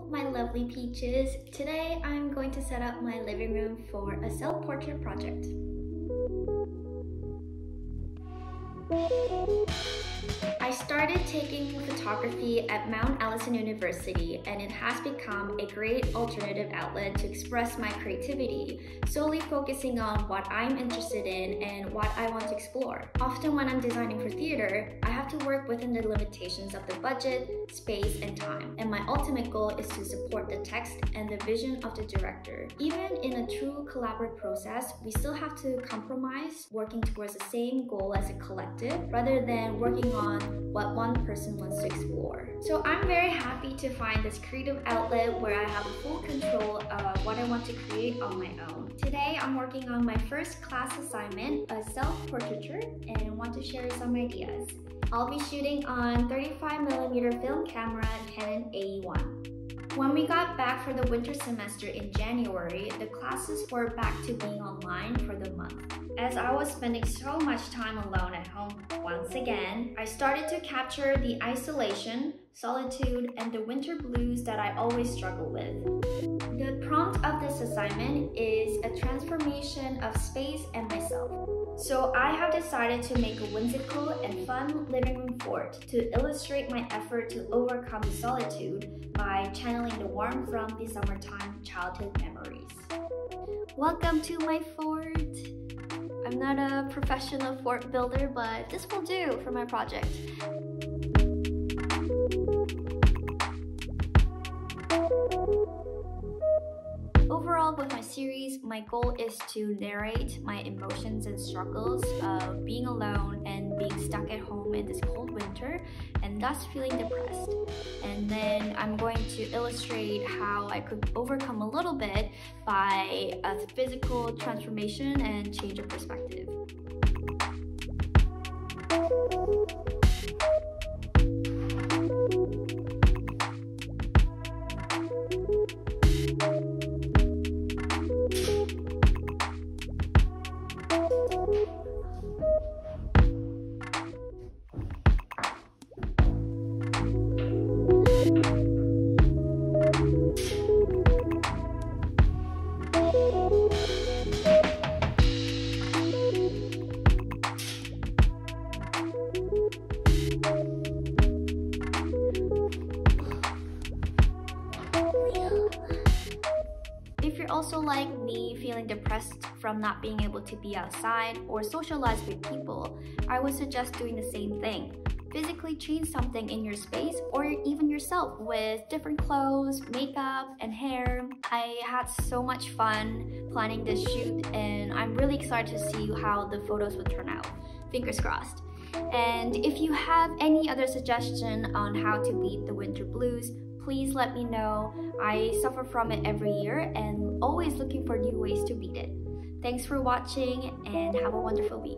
my lovely peaches. Today I'm going to set up my living room for a self-portrait project. I started taking photography at Mount Allison University, and it has become a great alternative outlet to express my creativity, solely focusing on what I'm interested in and what I want to explore. Often when I'm designing for theater, I have to work within the limitations of the budget, space, and time, and my ultimate goal is to support the text and the vision of the director. Even in a true collaborative process, we still have to compromise, working towards the same goal as a collective, rather than working on what one person wants to explore. So I'm very happy to find this creative outlet where I have full control of what I want to create on my own. Today I'm working on my first class assignment, a self-portraiture, and want to share some ideas. I'll be shooting on 35mm film camera Canon AE-1. When we got back for the winter semester in January, the classes were back to being online for the month. As I was spending so much time alone at home once again, I started to capture the isolation, solitude, and the winter blues that I always struggle with. The prompt of this assignment is a transformation of space and myself. So I have decided to make a whimsical and fun living room fort to illustrate my effort to overcome the solitude by channeling the warmth from the summertime childhood memories. Welcome to my fort! I'm not a professional fort builder, but this will do for my project. Overall, with my series, my goal is to narrate my emotions and struggles of being alone and being stuck at home in this cold winter and thus feeling depressed. And then I'm going to illustrate how I could overcome a little bit by a physical transformation and change of perspective. If you're also like me, feeling depressed from not being able to be outside or socialize with people, I would suggest doing the same thing. Physically change something in your space or even yourself with different clothes, makeup, and hair. I had so much fun planning this shoot, and I'm really excited to see how the photos will turn out. Fingers crossed. And if you have any other suggestion on how to beat the winter blues, please let me know. I suffer from it every year and always looking for new ways to beat it. Thanks for watching and have a wonderful week.